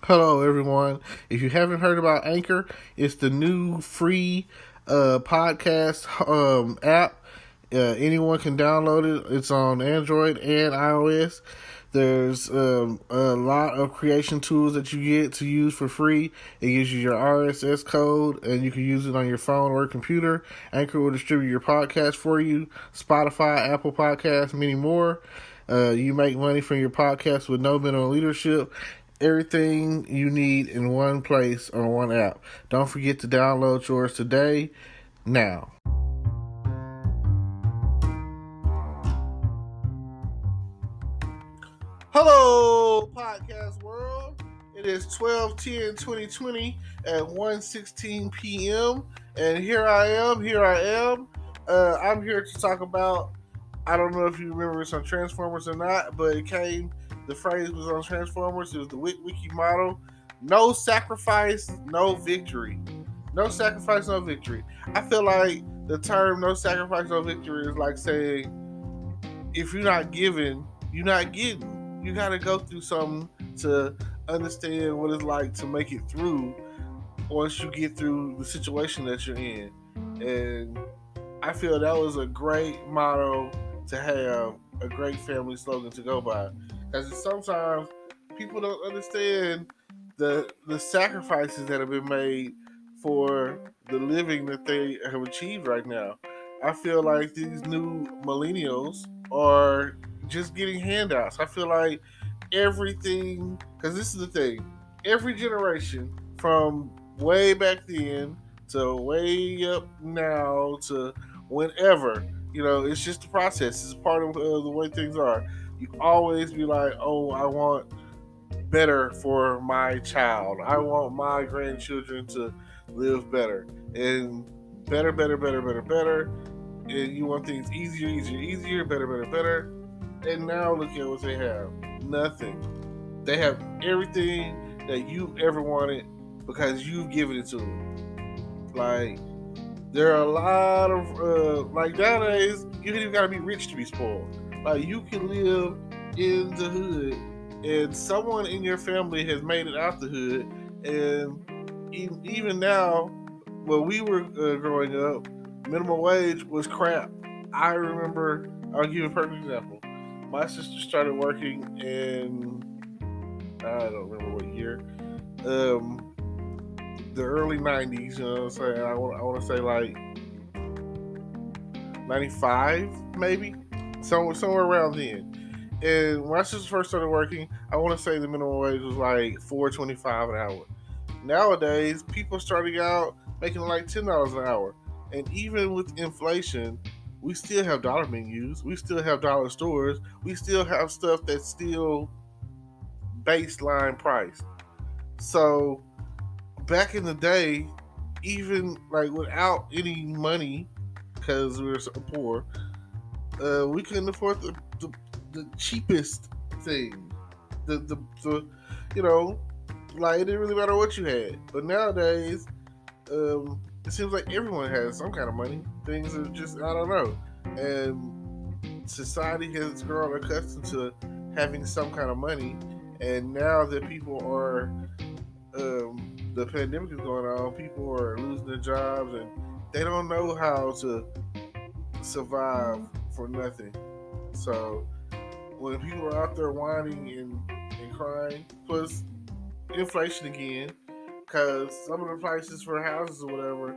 Hello, everyone. If you haven't heard about Anchor, it's the new free podcast app. Anyone can download it. It's on Android and iOS. There's a lot of creation tools that you get to use for free. It gives you your RSS code, and you can use it on your phone or computer. Anchor will distribute your podcast for you. Spotify, Apple Podcasts, many more. You make money from your podcast with no minimum leadership. Everything you need in one place on one app. Don't forget to download yours today, now. Hello, podcast world. It is 12/10/2020 at 1:16 p.m. And here I am. I'm here to talk about, I don't know if you remember it's on Transformers or not, but the phrase was on Transformers. It was the Wiki motto: no sacrifice, no victory. No sacrifice, no victory. I feel like the term no sacrifice, no victory is like saying, if you're not giving, you're not getting. You got to go through something to understand what it's like to make it through once you get through the situation that you're in. And I feel that was a great motto to have, a great family slogan to go by. Because sometimes people don't understand the sacrifices that have been made for the living that they have achieved right now. I feel like these new millennials are just getting handouts. I feel like everything, because this is the thing, every generation from way back then to way up now to whenever, it's just a process. It's part of the way things are. You always be like, oh, I want better for my child. I want my grandchildren to live better. And better. And you want things easier, better. And now look at what they have. Nothing. They have everything that you ever wanted because you've given it to them. Like, there are a lot of, nowadays, you don't even gotta be rich to be spoiled. Like, you can live in the hood and someone in your family has made it out the hood. And even now, when we were growing up, minimum wage was crap. I remember, I'll give you a perfect example. My sister started working in, I don't remember what year, the early 90s, you know what I'm saying? I want to say like 95, maybe? Somewhere around then. And when my sister first started working, I want to say the minimum wage was like $4.25 an hour. Nowadays, people starting out making like $10 an hour. And even with inflation, we still have dollar menus. We still have dollar stores. We still have stuff that's still baseline price. So back in the day, even like without any money, because we were so poor, we couldn't afford the cheapest thing. The like, it didn't really matter what you had. But nowadays, it seems like everyone has some kind of money. Things are just, I don't know. And society has grown accustomed to having some kind of money. And now that people are, the pandemic is going on, people are losing their jobs and they don't know how to survive for nothing. So when people are out there whining and crying, plus inflation again, because some of the prices for houses or whatever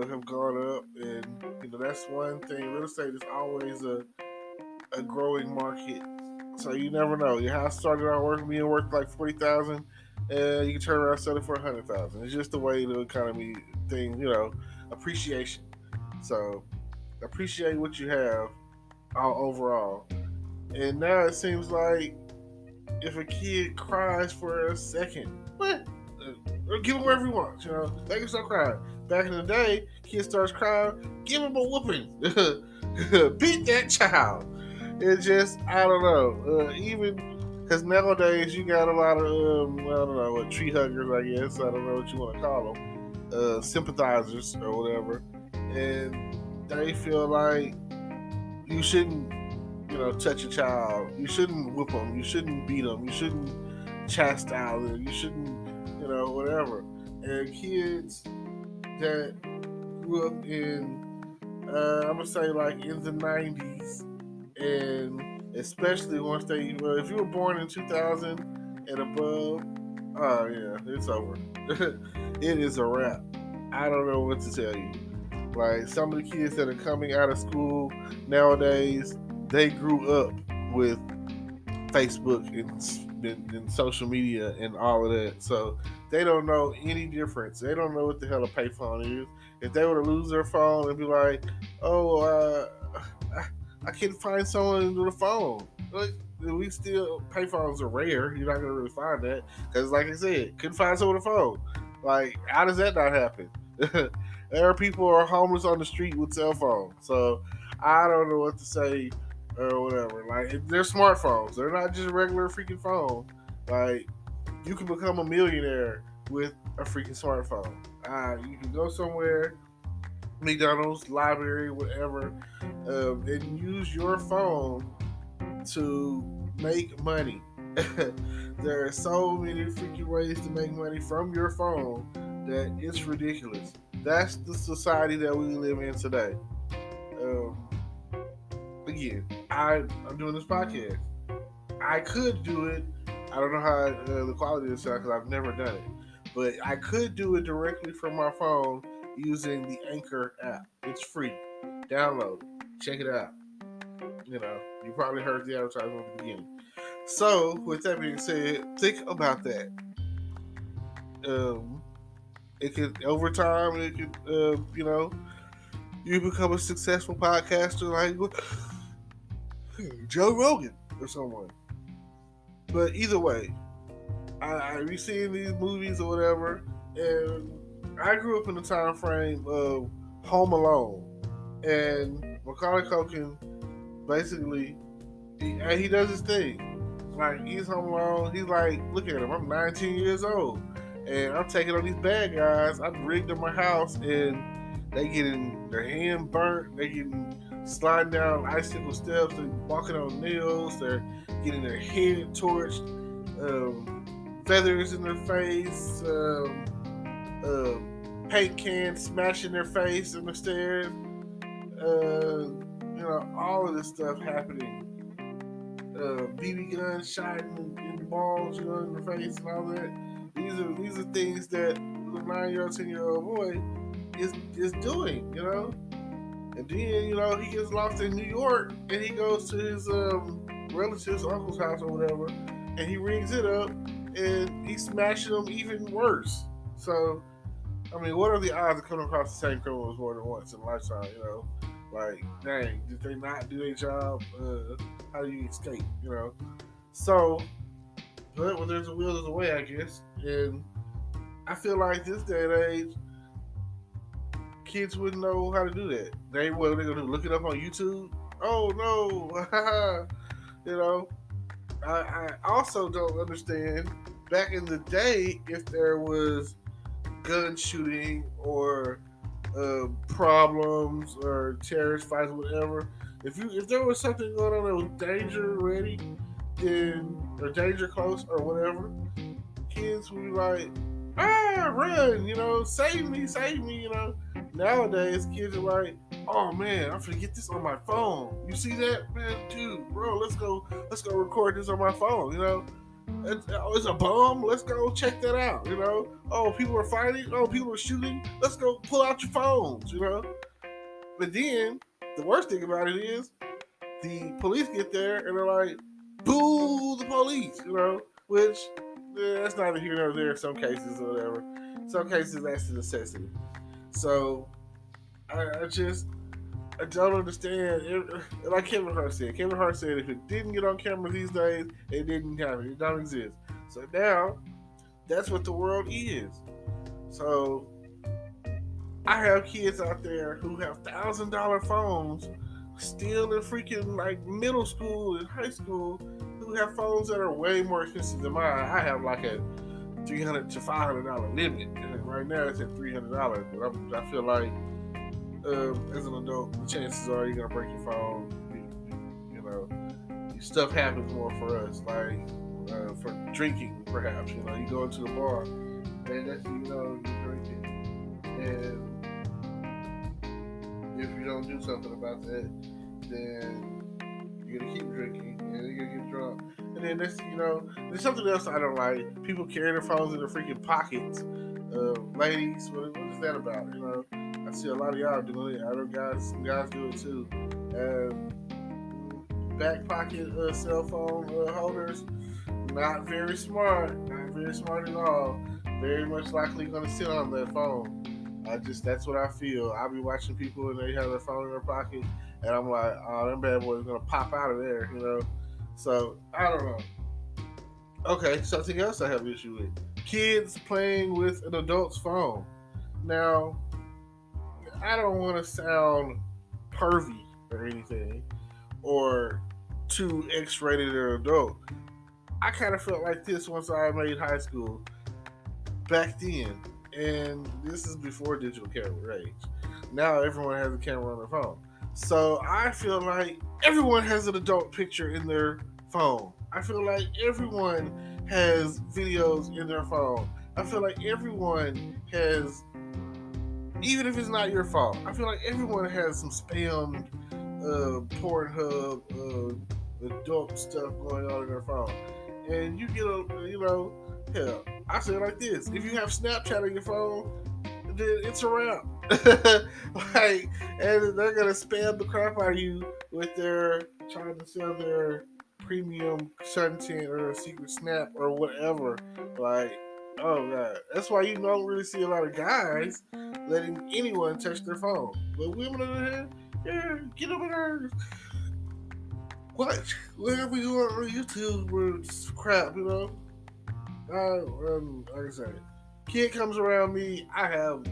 have gone up, and that's one thing. Real estate is always a growing market, so you never know. Your house started out being worth like $40,000, and you can turn around and sell it for $100,000. It's just the way the economy thing, appreciation. So appreciate what you have overall. And now it seems like if a kid cries for a second, what? Give him whatever he wants, Make him start crying. Back in the day, kid starts crying, give him a whooping. Beat that child. It just, I don't know. Even because nowadays you got a lot of, I don't know, tree huggers, I guess. I don't know what you want to call them. Sympathizers or whatever. And they feel like you shouldn't, touch a child. You shouldn't whoop them. You shouldn't beat them. You shouldn't chastise it. You shouldn't, whatever. And kids that grew up in, I'm gonna say like in the '90s, and especially once if you were born in 2000 and above, oh yeah, it's over. It is a wrap. I don't know what to tell you. Like some of the kids that are coming out of school nowadays, they grew up with Facebook and social media and all of that. So they don't know any difference. They don't know what the hell a payphone is. If they were to lose their phone and be like, "Oh, I can't find someone with a phone," like, we still payphones are rare. You're not gonna really find that because, like I said, couldn't find someone with a phone. Like, how does that not happen? There are people who are homeless on the street with cell phones. So I don't know what to say or whatever. Like, they're smartphones. They're not just regular freaking phones. Like, you can become a millionaire with a freaking smartphone. You can go somewhere, McDonald's, library, whatever, and use your phone to make money. There are so many freaking ways to make money from your phone that it's ridiculous. That's the society that we live in today. Um, Again, I'm doing this podcast. I could do it. I don't know how the quality is because I've never done it, but I could do it directly from my phone using the Anchor app. It's free. Download it. Check it out. You probably heard the advertisement at the beginning. So, with that being said, think about that. It could, over time, it could, you become a successful podcaster like Joe Rogan or someone. But either way, I be seeing these movies or whatever, and I grew up in the time frame of Home Alone, and Macaulay Culkin basically he does his thing. Like, he's home alone. He's like, look at him. I'm 19 years old, and I'm taking on these bad guys. I've rigged in my house, and they getting their hand burnt. They getting sliding down icicle steps. They're walking on nails. They're getting their head torched. Feathers in their face. Paint cans smashing their face in the stairs. All of this stuff happening. BB guns shot in the balls, in the face and all that. These are things that the 9-year-old, 10-year-old boy is doing, And then, he gets lost in New York and he goes to his relative's uncle's house or whatever, and he rings it up and he's smashing them even worse. So, I mean, what are the odds of coming across the same criminals more than once in a lifetime, Like, dang, did they not do their job? How do you escape, So, but when there's a will, there's a way, I guess. And I feel like this day and age, kids wouldn't know how to do that. They're going to look it up on YouTube. Oh, no. I also don't understand, back in the day, if there was gun shooting or problems or terrorist fights, whatever. If there was something going on that was danger ready, or danger close or whatever, kids would be like, run, save me, Nowadays, kids are like, oh man, I'm gonna get this on my phone. You see that, man, dude, bro? Let's go record this on my phone, It's a bomb. Let's go check that out. Oh, people are fighting. Oh, people are shooting. Let's go pull out your phones. But then the worst thing about it is the police get there and they're like, "Boo the police," Which that's neither here nor there in some cases or whatever. In some cases that's a necessity. So I don't understand. Like Kevin Hart said, if it didn't get on camera these days, it didn't happen. It don't exist. So now, that's what the world is. So I have kids out there who have $1,000 phones, still in freaking like middle school and high school, who have phones that are way more expensive than mine. I have like a $300 to $500 limit, and right now it's at $300. But I feel like, as an adult, the chances are you're gonna break your phone. Stuff happens more for us. Like, for drinking, perhaps. You go into the bar, and that's you're drinking, and if you don't do something about that, then you're gonna keep drinking, and you're gonna get drunk. And then there's something else I don't like. People carry their phones in their freaking pockets. Ladies, what is that about? I see a lot of y'all doing it. Other guys, some guys do it too. Back pocket cell phone holders, not very smart. Not very smart at all. Very much likely going to sit on that phone. That's what I feel. I'll be watching people and they have their phone in their pocket, and I'm like, oh, them bad boys gonna pop out of there. So I don't know. Okay, something else I have an issue with: kids playing with an adult's phone. Now, I don't want to sound pervy or anything, or too X-rated or adult. I kind of felt like this once I made high school back then, and this is before digital camera age. Now everyone has a camera on their phone, so I feel like everyone has an adult picture in their phone. I feel like everyone has videos in their phone. I feel like everyone has, even if it's not your fault, I feel like everyone has some spam, Pornhub, adult stuff going on in their phone. And you get hell, I say it like this: if you have Snapchat on your phone, then it's a wrap. And they're gonna spam the crap out of you with their trying to sell their premium content or a secret snap or whatever. Like, oh god, that's why you don't really see a lot of guys letting anyone touch their phone. But women on the hand, yeah, get over there. Watch whatever you want on YouTube with crap, like I said, kid comes around me, I have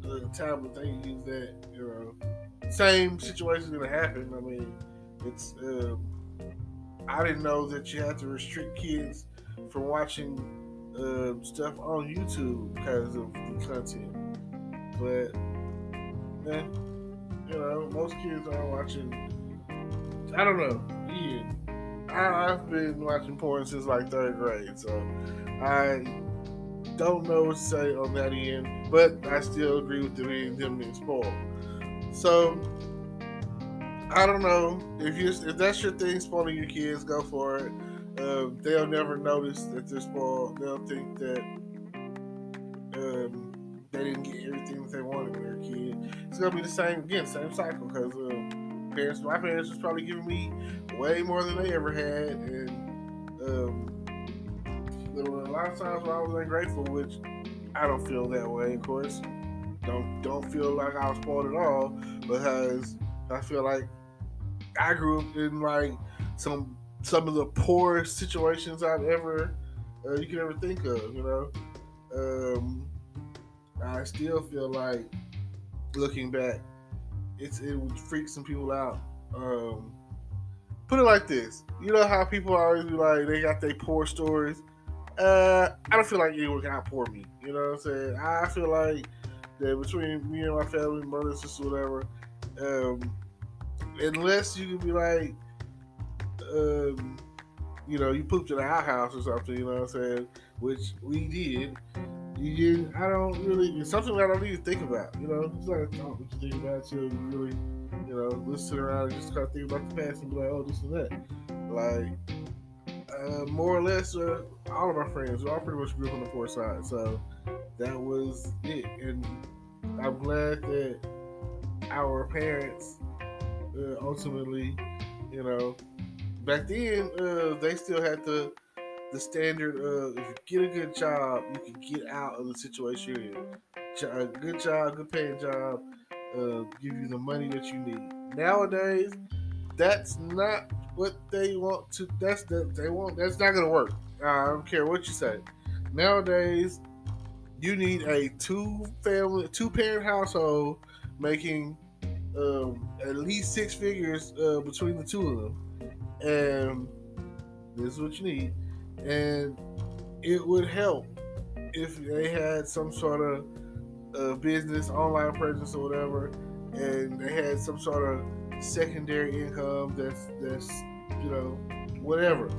a tablet, they use that, same situation's gonna happen. I mean, it's I didn't know that you had to restrict kids from watching stuff on YouTube because of the content. But most kids are watching. I don't know. Yeah, I've been watching porn since like third grade, so I don't know what to say on that end. But I still agree with them being spoiled. So I don't know if that's your thing, spoiling your kids, go for it. They'll never notice that they're spoiled. They'll think that they didn't get everything that they wanted when they were a kid. It's gonna be the same cycle because my parents was probably giving me way more than they ever had, and there were a lot of times where I was ungrateful, which I don't feel that way, of course. Don't feel like I was spoiled at all, because I feel like I grew up in like some of the poorest situations you could ever think of. I still feel like, looking back, it would freak some people out. Put it like this: you know how people always be like they got their poor stories. I don't feel like anyone can outpour me. You know what I'm saying? I feel like that between me and my family, mother, sister, whatever, unless you can be like, you pooped in a outhouse or something, you know what I'm saying? Which we did. I don't really. It's something that I don't even think about. It's like a thought that you think about till you really, listen around and just kind of think about the past and be like, oh, this and that. Like, more or less, all of my friends, we all pretty much grew up on the poor side, so that was it. And I'm glad that our parents ultimately, back then, they still had the standard of, if you get a good job, you can get out of the situation you're in. A good job, good paying job, give you the money that you need. Nowadays, that's not what they want to. That's not gonna work. I don't care what you say. Nowadays, you need a two parent household making at least six figures between the two of them, and this is what you need. And it would help if they had some sort of business, online presence or whatever, and they had some sort of secondary income that's whatever.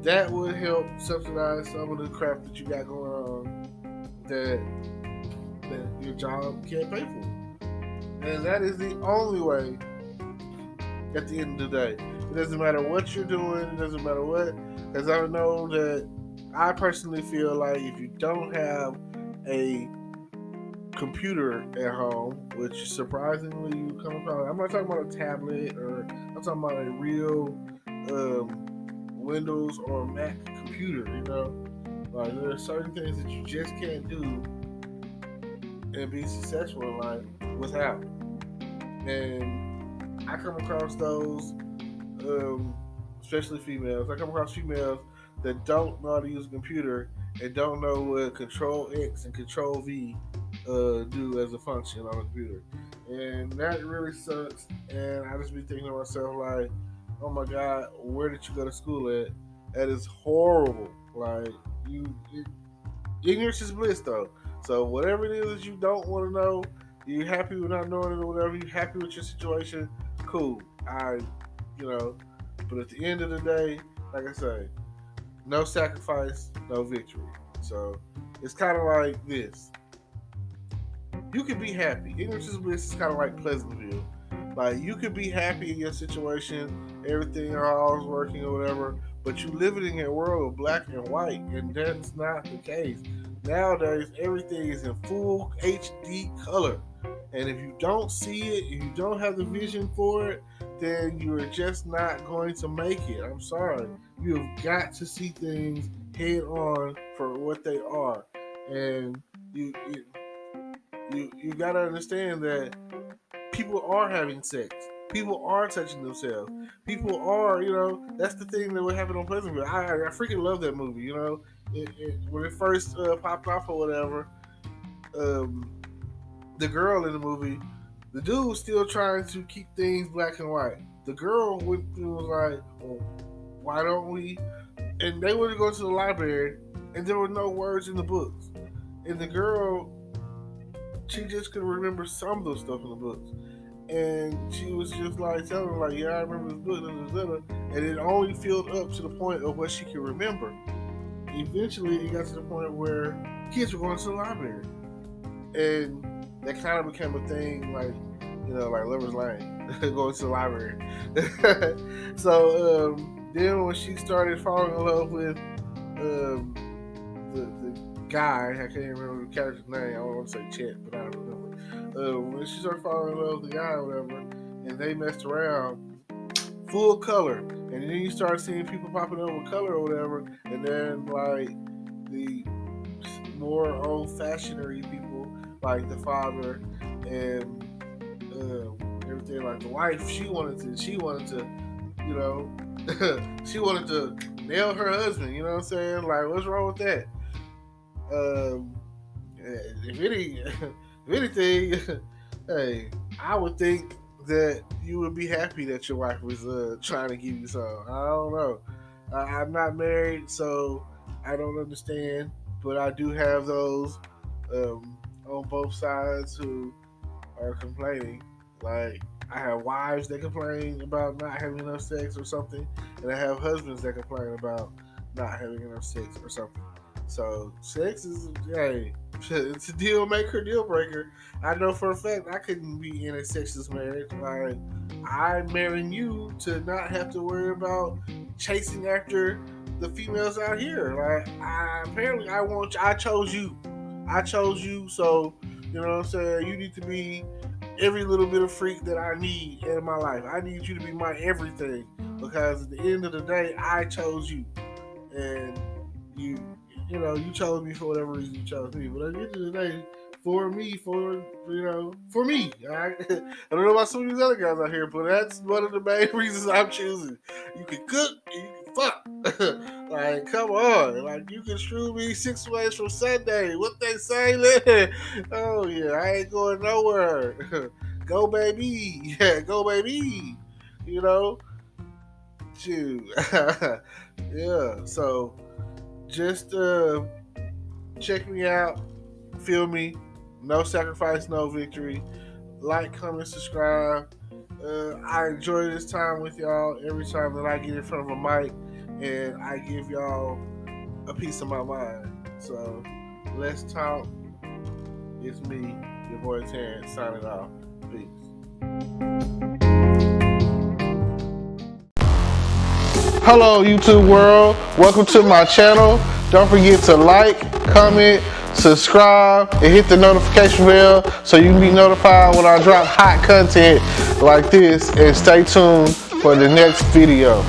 that would help subsidize some of the crap that you got going on that your job can't pay for. And that is the only way at the end of the day. It doesn't matter what you're doing, it doesn't matter what, because I know that I personally feel like if you don't have a computer at home, which surprisingly you come across, I'm not talking about a tablet or I'm talking about a real Windows or Mac computer, like there are certain things that you just can't do and be successful in life without. And I come across those, especially females. I come across females that don't know how to use a computer and don't know what Control X and Control V do as a function on a computer. And that really sucks. And I just be thinking to myself, like, oh my God, where did you go to school at? That is horrible. Like, ignorance is bliss, though. So whatever it is that you don't want to know, you're happy with not knowing it or whatever, you're happy with your situation, cool. But at the end of the day, like I say, no sacrifice, no victory. So it's kind of like this. You can be happy. Ignorance is bliss is kind of like Pleasantville. Like, you could be happy in your situation, everything all is working or whatever, but you living in a world of black and white, and that's not the case. Nowadays, everything is in full HD color. And if you don't see it, if you don't have the vision for it, then you're just not going to make it. I'm sorry. You have got to see things head on for what they are. And you got to understand that people are having sex. People are touching themselves. People are, that's the thing that would happen on Pleasantville. I freaking love that movie, when it first popped off or whatever, the girl in the movie, the dude was still trying to keep things black and white. The girl was like, well, why don't we? And they wanted to go to the library, and there were no words in the books. And the girl, she just could remember some of the stuff in the books. And she was just like telling her, like, yeah, I remember this book, and it only filled up to the point of what she could remember. Eventually, it got to the point where kids were going to the library. And that kind of became a thing, like, like Lover's Lane, going to the library. So then when she started falling in love with the guy, I can't even remember the character's name. I don't want to say Chet, but I don't remember. When she started falling in love with the guy or whatever, and they messed around, full color, and then you start seeing people popping up with color or whatever, and then like the more old-fashioned people, like the father and everything, like the wife, she wanted to, she wanted to nail her husband. You know what I'm saying? Like, what's wrong with that? If anything, hey, I would think that you would be happy that your wife was trying to give you some. I don't know. I'm not married, so I don't understand. But I do have those on both sides who are complaining. Like, I have wives that complain about not having enough sex or something, and I have husbands that complain about not having enough sex or something. So sex is, hey, it's a deal maker, deal breaker. I know for a fact I couldn't be in a sexless marriage. Like, I'm marrying you to not have to worry about chasing after the females out here. Like, I chose you. I chose you, so you know what I'm saying. You need to be every little bit of freak that I need in my life. I need you to be my everything, because at the end of the day, I chose you, and you chose me for whatever reason you chose me. But at the end of the day, for me, I don't know about some of these other guys out here, but that's one of the main reasons I'm choosing. You can cook and you can fuck. Like, come on. Like, you can screw me 6 ways from Sunday. What they say? Oh, yeah, I ain't going nowhere. Go, baby. Yeah, go, baby. Shoot. Yeah, so just check me out. Feel me. No sacrifice, no victory. Like, comment, subscribe. I enjoy this time with y'all every time that I get in front of a mic. and I give y'all a piece of my mind. So let's talk. It's me, your boy Terrence, signing off. Peace. Hello, YouTube world. Welcome to my channel. Don't forget to like, comment, subscribe, and hit the notification bell so you can be notified when I drop hot content like this. And stay tuned for the next video.